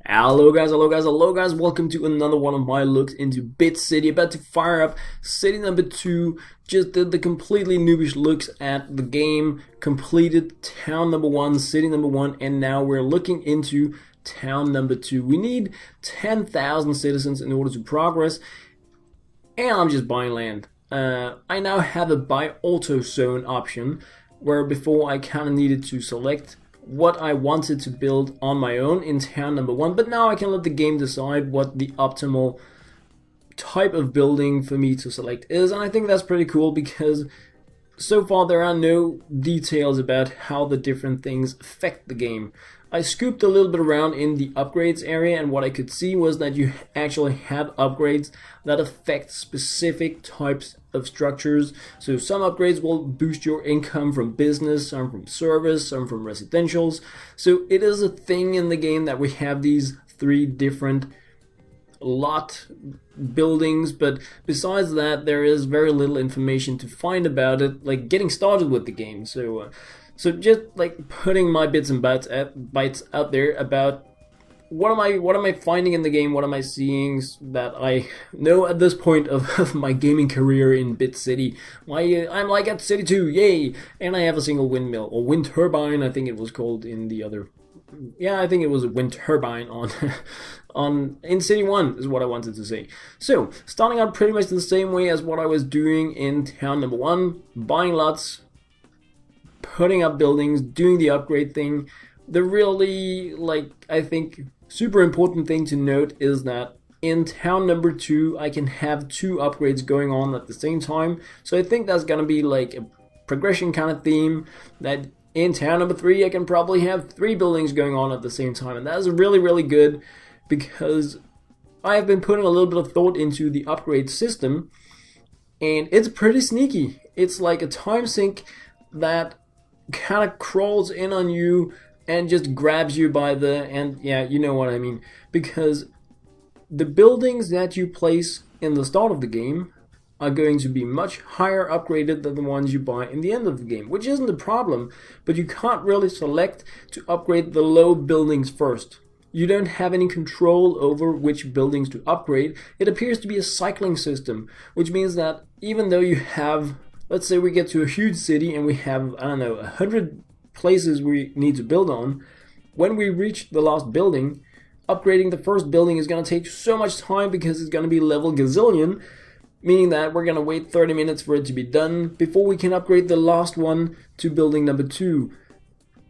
Hello guys, hello guys, hello guys, welcome to another one of my looks into Bit City. About to fire up city number 2, just did the completely noobish looks at the game, completed town number 1, city number 1, and now we're looking into town number 2. We need 10,000 citizens in order to progress, and I'm just buying land. I now have a buy auto zone option, where before I kind of needed to select what I wanted to build on my own in town number 1, but now I can let the game decide what the optimal type of building for me to select is, and I think that's pretty cool because so far there are no details about how the different things affect the game. I scooped a little bit around in the upgrades area, and what I could see was that you actually have upgrades that affect specific types of structures. So some upgrades will boost your income from business, some from service, some from residentials. So it is a thing in the game that we have these 3 different lot buildings, but besides that there is very little information to find about it, like getting started with the game. So just like putting my bits and bytes out there about what am I finding in the game, what am I seeing that I know at this point of my gaming career in Bit City. I'm like at City 2, yay! And I have a single windmill, or wind turbine I think it was called in the other. Yeah, I think it was a wind turbine on in City 1 is what I wanted to say. So, starting out pretty much the same way as what I was doing in town number 1, buying lots, putting up buildings, doing the upgrade thing. The really, I think, super important thing to note is that in town number 2, I can have 2 upgrades going on at the same time. So I think that's gonna be like a progression kind of theme, that in town number 3, I can probably have 3 buildings going on at the same time. And that is really, really good because I have been putting a little bit of thought into the upgrade system, and it's pretty sneaky. It's like a time sink that kind of crawls in on you and just grabs you by the, and yeah, you know what I mean, because the buildings that you place in the start of the game are going to be much higher upgraded than the ones you buy in the end of the game, which isn't a problem, but you can't really select to upgrade the low buildings first. You don't have any control over which buildings to upgrade. It appears to be a cycling system, which means that even though you have, let's say we get to a huge city and we have, I don't know, 100 places we need to build on, when we reach the last building, upgrading the first building is going to take so much time because it's going to be level gazillion, meaning that we're going to wait 30 minutes for it to be done before we can upgrade the last one to building number 2.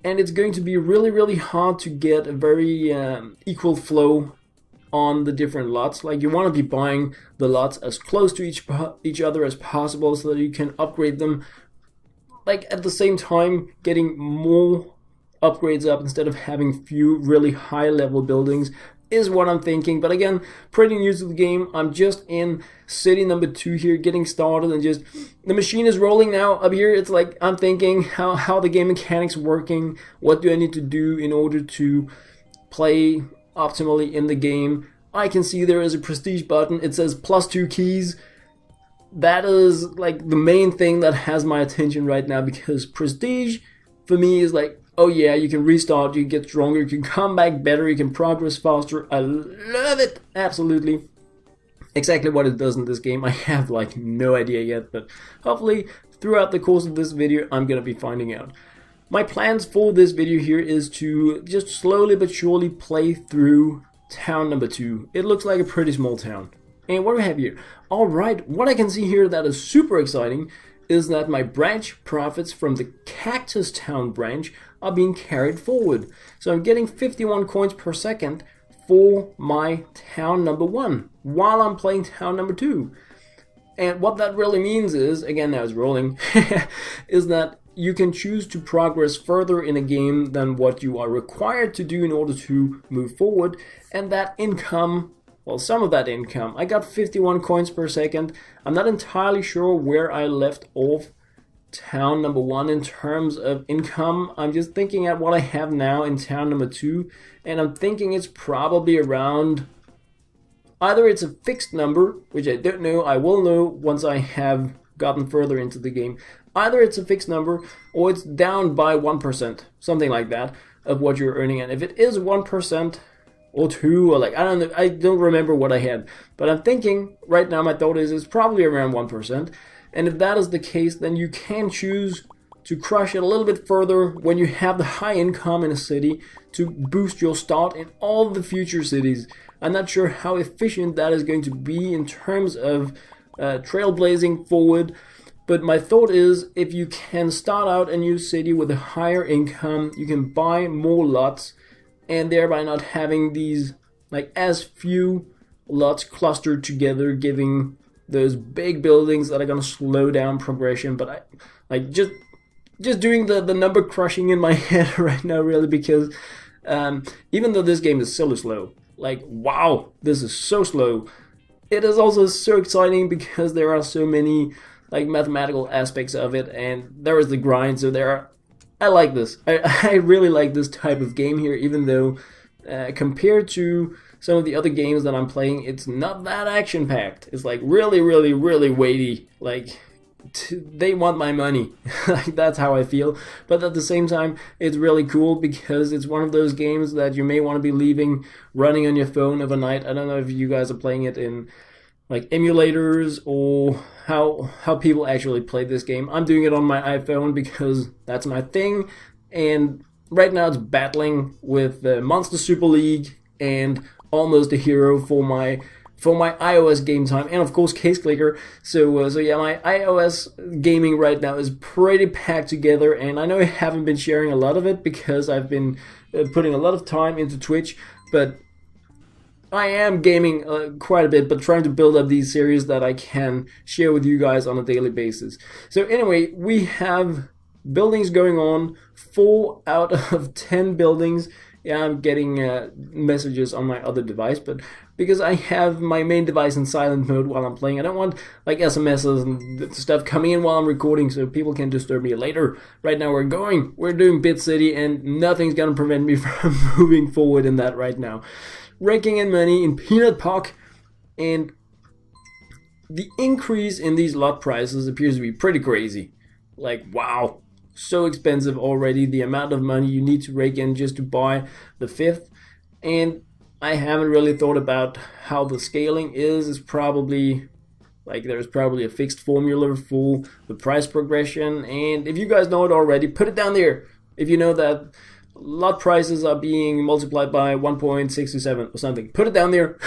And it's going to be really, really hard to get a very equal flow on the different lots. Like, you want to be buying the lots as close to each other as possible so that you can upgrade them, like at the same time getting more upgrades up instead of having few really high level buildings is what I'm thinking. But again, pretty new to the game. I'm just in city number 2 here, getting started, and just the machine is rolling now up here. It's like I'm thinking how the game mechanics working, what do I need to do in order to play optimally in the game. I can see there is a prestige button. It says +2 keys. That is like the main thing that has my attention right now, because prestige for me is like, oh yeah, you can restart, you can get stronger, you can come back better, you can progress faster. I love it, absolutely. Exactly what it does in this game, I have like no idea yet, but hopefully throughout the course of this video I'm gonna be finding out. My plans for this video here is to just slowly but surely play through town number 2. It looks like a pretty small town. And what do we have here? Alright, what I can see here that is super exciting is that my branch profits from the Cactus Town branch are being carried forward. So I'm getting 51 coins per second for my town number 1 while I'm playing town number 2. And what that really means is, again now it's rolling, is that you can choose to progress further in a game than what you are required to do in order to move forward, and that income, well, some of that income, I got 51 coins per second. I'm not entirely sure where I left off town number 1 in terms of income. I'm just thinking at what I have now in town number 2, and I'm thinking it's probably around, either it's a fixed number, which I don't know, I will know once I have gotten further into the game. Either it's a fixed number or it's down by 1%, something like that, of what you're earning. And if it is 1%, or 2, or like, I don't know, I don't remember what I had. But I'm thinking right now, my thought is it's probably around 1%. And if that is the case, then you can choose to crush it a little bit further when you have the high income in a city to boost your start in all the future cities. I'm not sure how efficient that is going to be in terms of trailblazing forward, but my thought is if you can start out a new city with a higher income, you can buy more lots and thereby not having these like as few lots clustered together, giving those big buildings that are gonna slow down progression. But I like just doing the number crushing in my head right now, really, because even though this game is so slow, like wow, this is so slow, it is also so exciting because there are so many like mathematical aspects of it, and there is the grind. So I like this. I really like this type of game here, even though compared to some of the other games that I'm playing, it's not that action packed. It's like really, really, really weighty. Like they want my money. Like that's how I feel. But at the same time, it's really cool because it's one of those games that you may want to be leaving running on your phone overnight. I don't know if you guys are playing it in like emulators or how people actually play this game. I'm doing it on my iPhone because that's my thing, and right now it's battling with the Monster Super League and Almost a Hero for my iOS game time, and of course Case Clicker. So yeah, my iOS gaming right now is pretty packed together, and I know I haven't been sharing a lot of it because I've been putting a lot of time into Twitch, but I am gaming quite a bit, but trying to build up these series that I can share with you guys on a daily basis. So anyway, we have buildings going on, 4 out of 10 buildings. Yeah, I'm getting messages on my other device, but because I have my main device in silent mode while I'm playing, I don't want like SMSs and stuff coming in while I'm recording so people can disturb me later. Right now we're doing Bit City, and nothing's gonna prevent me from moving forward in that right now. Raking in money in Peanut Park, and the increase in these lot prices appears to be pretty crazy. Like wow, so expensive already, the amount of money you need to rake in just to buy the 5th. And I haven't really thought about how the scaling is probably like there's probably a fixed formula for the price progression, and if you guys know it already, put it down there. If you know that lot prices are being multiplied by 1.627 or something, put it down there.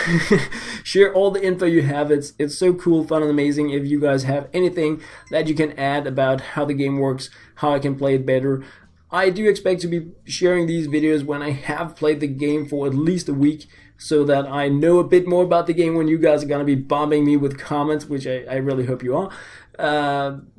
Share all the info you have. It's so cool, fun, and amazing. If you guys have anything that you can add about how the game works, how I can play it better, I do expect to be sharing these videos when I have played the game for at least a week, so that I know a bit more about the game when you guys are going to be bombing me with comments, which I really hope you are.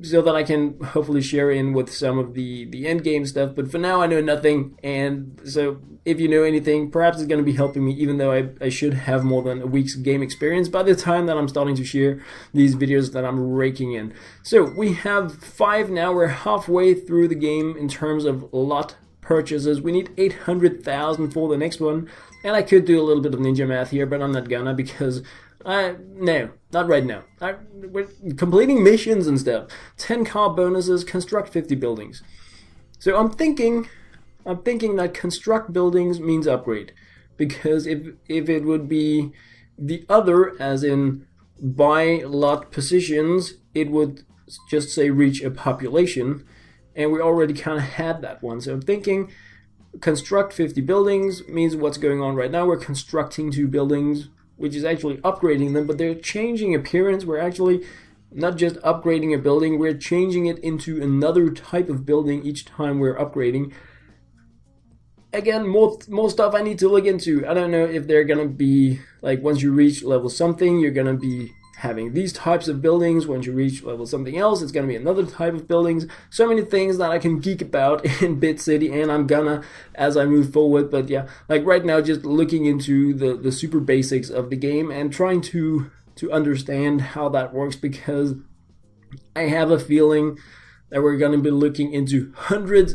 So that I can hopefully share in with some of the end game stuff. But for now, I know nothing, and so if you know anything, perhaps it's going to be helping me, even though I should have more than a week's game experience by the time that I'm starting to share these videos that I'm raking in. So we have 5 now. We're halfway through the game in terms of lot purchases. We need 800,000 for the next one, and I could do a little bit of ninja math here, but I'm not gonna, because no, not right now. We're completing missions and stuff. 10 car bonuses, construct 50 buildings. So I'm thinking that construct buildings means upgrade, because if it would be the other, as in buy lot positions, it would just say reach a population, and we already kind of had that one. So I'm thinking construct 50 buildings means what's going on right now. We're constructing 2 buildings, which is actually upgrading them, but they're changing appearance. We're actually not just upgrading a building, we're changing it into another type of building each time we're upgrading. Again, more stuff I need to look into. I don't know if they're gonna be like, once you reach level something, you're gonna be having these types of buildings. Once you reach level something else, it's gonna be another type of buildings. So many things that I can geek about in Bit City, and I'm gonna as I move forward. But yeah, like right now, just looking into the super basics of the game and trying to understand how that works, because I have a feeling that we're gonna be looking into hundreds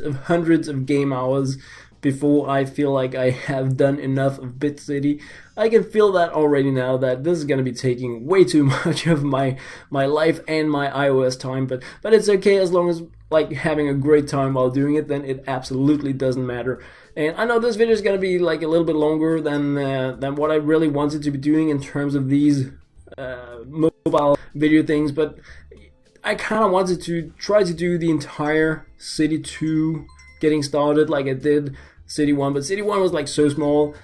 of game hours before I feel like I have done enough of Bit City. I can feel that already now, that this is going to be taking way too much of my life and my iOS time, but it's okay as long as like having a great time while doing it, then it absolutely doesn't matter. And I know this video is going to be like a little bit longer than what I really wanted to be doing in terms of these mobile video things, but I kind of wanted to try to do the entire City 2 getting started like I did City 1, but City 1 was like so small,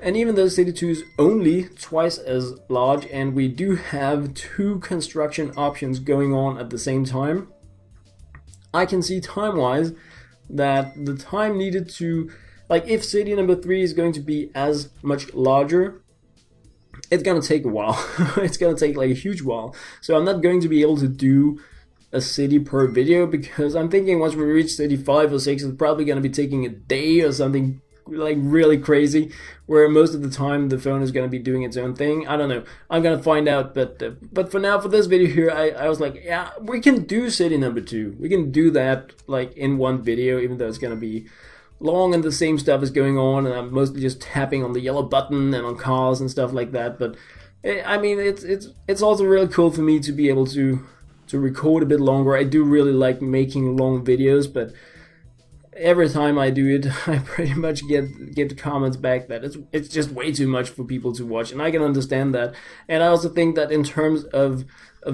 and even though City 2 is only twice as large and we do have 2 construction options going on at the same time, I can see time-wise that the time needed to, like, if City number 3 is going to be as much larger, it's gonna take a while. It's gonna take like a huge while. So I'm not going to be able to do a city per video, because I'm thinking once we reach City 5 or 6, it's probably gonna be taking a day or something like really crazy, where most of the time the phone is gonna be doing its own thing. I don't know. I'm gonna find out, but for now, for this video here, I was like, yeah, we can do City number 2. We can do that like in one video, even though it's gonna be long and the same stuff is going on, and I'm mostly just tapping on the yellow button and on cars and stuff like that. But I mean, it's also really cool for me to be able to record a bit longer. I do really like making long videos, but every time I do it, I pretty much get comments back that it's just way too much for people to watch, and I can understand that. And I also think that in terms of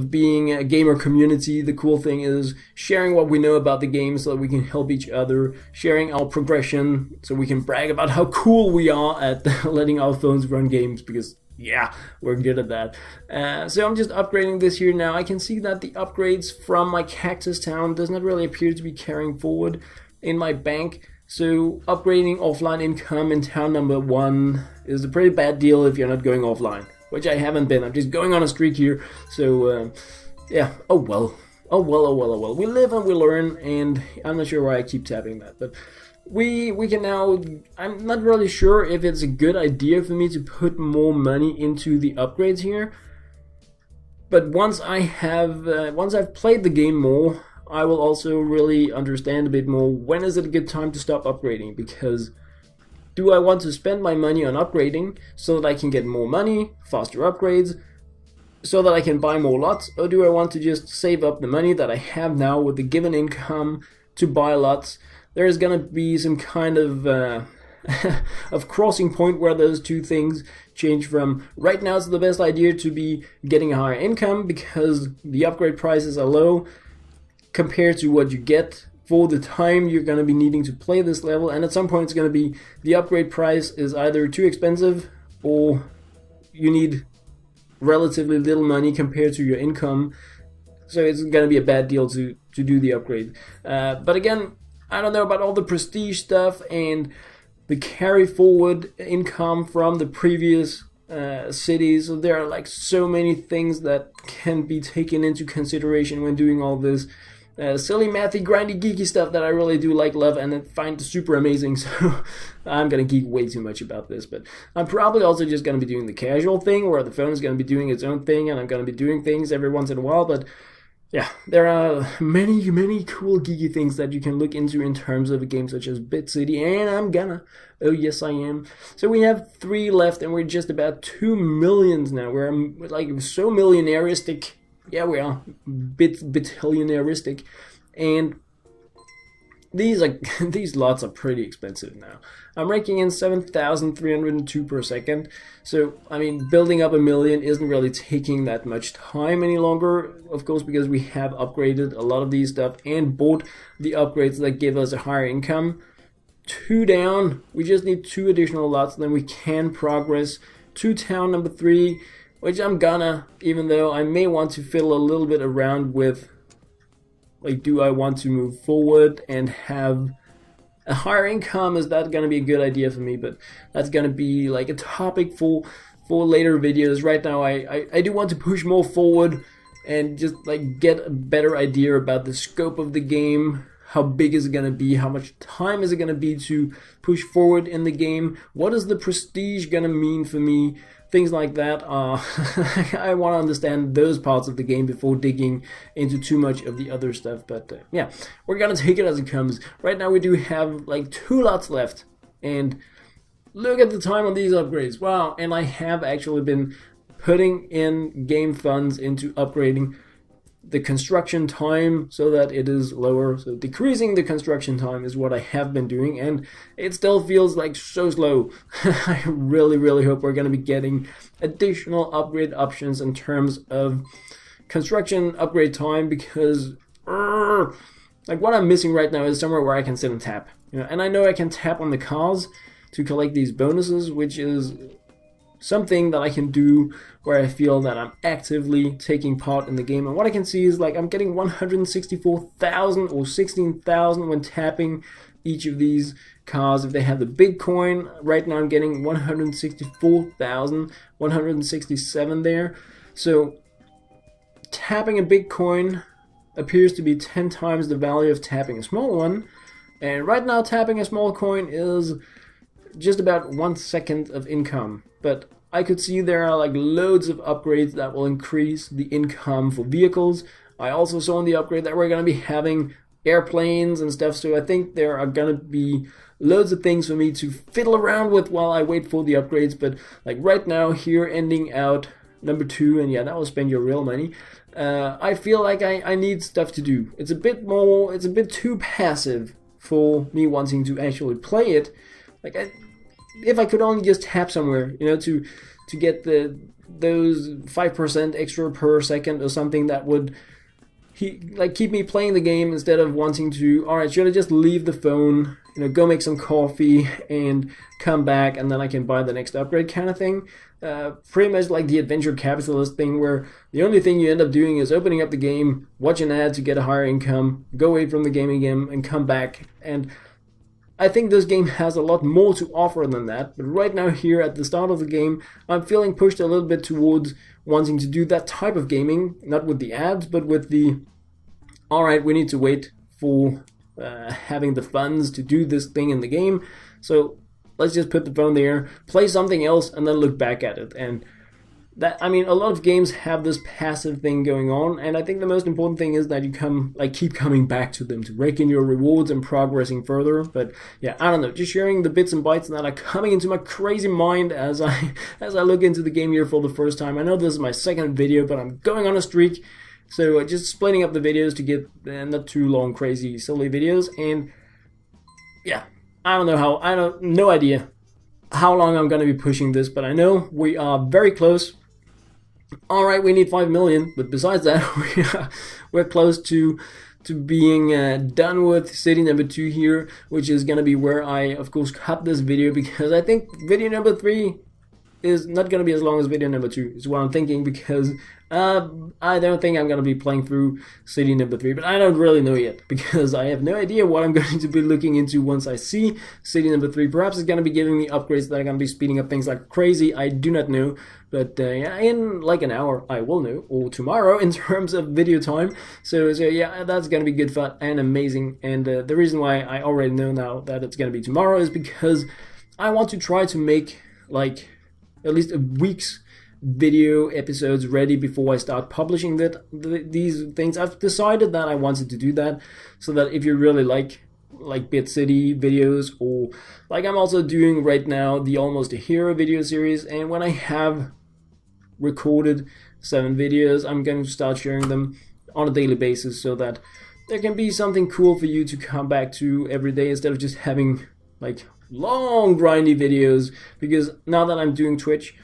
being a gamer community, the cool thing is sharing what we know about the game so that we can help each other, sharing our progression so we can brag about how cool we are at letting our phones run games, because yeah, we're good at that. So I'm just upgrading this here now. I can see that the upgrades from my Cactus Town does not really appear to be carrying forward in my bank. So upgrading offline income in town number 1 is a pretty bad deal if you're not going offline, which I haven't been. I'm just going on a streak here. So yeah, oh well. We live and we learn, and I'm not sure why I keep tapping that, but we can now, I'm not really sure if it's a good idea for me to put more money into the upgrades here, but once I've played the game more, I will also really understand a bit more when is it a good time to stop upgrading, because do I want to spend my money on upgrading so that I can get more money, faster upgrades, so that I can buy more lots, or do I want to just save up the money that I have now with the given income to buy lots? There's gonna be some kind of of crossing point where those two things change from right now it's the best idea to be getting a higher income because the upgrade prices are low compared to what you get for the time you're going to be needing to play this level, and at some point it's going to be the upgrade price is either too expensive or you need relatively little money compared to your income, so it's going to be a bad deal to do the upgrade. But again, I don't know about all the prestige stuff and the carry forward income from the previous cities. So there are like so many things that can be taken into consideration when doing all this silly, mathy, grindy, geeky stuff that I really do love and find super amazing. So I'm gonna geek way too much about this, but I'm probably also just gonna be doing the casual thing where the phone is gonna be doing its own thing and I'm gonna be doing things every once in a while. But yeah, there are many cool geeky things that you can look into in terms of a game such as Bit City, and I'm gonna. Oh yes, I am. So we have 3 left, and we're just about 2 millions now. We're like so millionairistic. Yeah, we are billionairistic, and these lots are pretty expensive now. I'm raking in 7,302 per second. So, I mean, building up 1 million isn't really taking that much time any longer, of course, because we have upgraded a lot of these stuff and bought the upgrades that give us a higher income. 2 down, we just need 2 additional lots, then we can progress to town number 3, which I'm gonna, even though I may want to fiddle a little bit around with, like, do I want to move forward and have a higher income? Is that gonna be a good idea for me? But that's gonna be like a topic for later videos. Right now I do want to push more forward and just like get a better idea about the scope of the game. How big is it gonna be? How much time is it gonna be to push forward in the game? What is the prestige gonna mean for me? Things like that. I want to understand those parts of the game before digging into too much of the other stuff. But yeah, we're gonna take it as it comes. Right now we do have like 2 lots left, and look at the time on these upgrades. Wow, and I have actually been putting in game funds into upgrading the construction time so that it is lower. So decreasing the construction time is what I have been doing, and it still feels like so slow. I really hope we're going to be getting additional upgrade options in terms of construction upgrade time, because like what I'm missing right now is somewhere where I can sit and tap. And I know I can tap on the cars to collect these bonuses, which is something that I can do where I feel that I'm actively taking part in the game. And what I can see is like I'm getting 164,000 or 16,000 when tapping each of these cars. If they have the big coin, right now I'm getting 167 there. So tapping a big coin appears to be 10 times the value of tapping a small one. And right now tapping a small coin is just about 1 second of income. But I could see there are like loads of upgrades that will increase the income for vehicles. I also saw in the upgrade that we're going to be having airplanes and stuff, so I think there are going to be loads of things for me to fiddle around with while I wait for the upgrades. But like right now here, ending out number 2, and yeah, that will spend your real money. I feel like I need stuff to do. It's a bit too passive for me wanting to actually play it. Like if I could only just tap somewhere, to get those 5% extra per second or something, that would keep me playing the game instead of wanting to, alright, should I just leave the phone, go make some coffee and come back and then I can buy the next upgrade kind of thing. Pretty much like the adventure capitalist thing, where the only thing you end up doing is opening up the game, watch an ad to get a higher income, go away from the game again and come back. And I think this game has a lot more to offer than that, but right now here at the start of the game, I'm feeling pushed a little bit towards wanting to do that type of gaming, not with the ads, but with the, alright, we need to wait for having the funds to do this thing in the game, so let's just put the phone there, play something else, and then look back at it. And that, I mean, a lot of games have this passive thing going on, and I think the most important thing is that you keep coming back to them to rake in your rewards and progressing further. But yeah, I don't know, just sharing the bits and bytes that are coming into my crazy mind as I look into the game here for the first time. I know this is my second video, but I'm going on a streak, so just splitting up the videos to get not too long, crazy, silly videos. And yeah, no idea how long I'm going to be pushing this, but I know we are very close. Alright, we need 5 million, but besides that, we're close to being done with city number 2 here, which is going to be where I, of course, cut this video, because I think video number 3 is not going to be as long as video number 2, is what I'm thinking, because I don't think I'm going to be playing through city number 3, but I don't really know yet, because I have no idea what I'm going to be looking into once I see city number 3. Perhaps it's going to be giving me upgrades that are going to be speeding up things like crazy, I do not know, but yeah, in like an hour I will know, or tomorrow in terms of video time. So yeah, that's going to be good fun and amazing. And the reason why I already know now that it's going to be tomorrow is because I want to try to make like at least a week's video episodes ready before I start publishing these things. I've decided that I wanted to do that, so that if you really like Bit City videos, or like I'm also doing right now the Almost a Hero video series, and when I have recorded 7 videos, I'm going to start sharing them on a daily basis, so that there can be something cool for you to come back to every day, instead of just having like long grindy videos. Because now that I'm doing Twitch,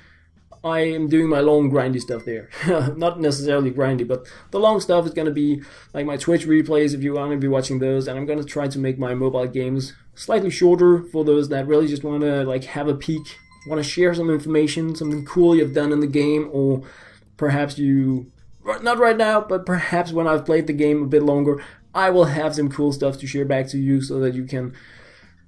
I am doing my long grindy stuff there. Not necessarily grindy, but the long stuff is going to be like my Twitch replays if you want to be watching those, and I'm going to try to make my mobile games slightly shorter for those that really just want to like have a peek, want to share some information, something cool you've done in the game, or perhaps you, not right now, but perhaps when I've played the game a bit longer, I will have some cool stuff to share back to you, so that you can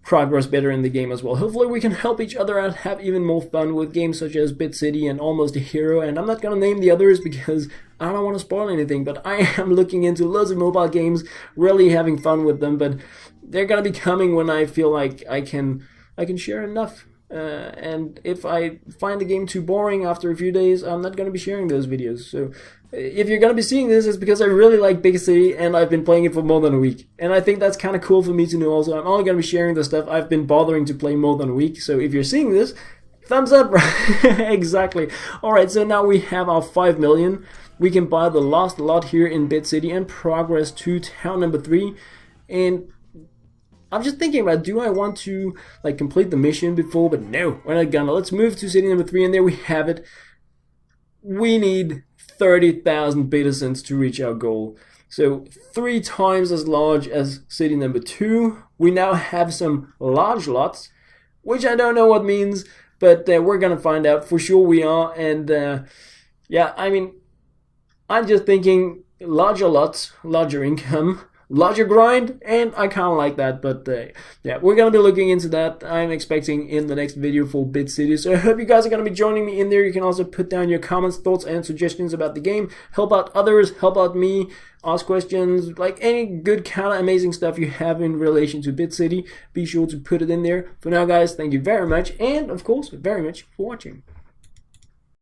progress better in the game as well. Hopefully we can help each other out, have even more fun with games such as Bit City and Almost a Hero, and I'm not gonna name the others because I don't want to spoil anything, but I am looking into loads of mobile games, really having fun with them, but they're gonna be coming when I feel like I can share enough. And if I find the game too boring after a few days, I'm not going to be sharing those videos. So if you're going to be seeing this, it's because I really like Big City and I've been playing it for more than a week. And I think that's kind of cool for me to know also. I'm only going to be sharing the stuff I've been bothering to play more than a week. So if you're seeing this, thumbs up. Exactly. Alright, so now we have our 5 million. we can buy the last lot here in Bit City and progress to town number 3. And I'm just thinking about, do I want to like complete the mission before? But no, we're not gonna. Let's move to city number 3, and there we have it. We need 30,000 beta cents to reach our goal. So 3 times as large as city number 2. We now have some large lots, which I don't know what means, but we're gonna find out. For sure we are. And yeah, I mean, I'm just thinking larger lots, larger income, larger grind, and I kind of like that. But yeah, we're gonna be looking into that. I'm expecting in the next video for Bit City. So I hope you guys are gonna be joining me in there. You can also put down your comments, thoughts, and suggestions about the game. Help out others, help out me, ask questions, like any good kind of amazing stuff you have in relation to Bit City. Be sure to put it in there. For now, guys, thank you very much, and of course, very much for watching.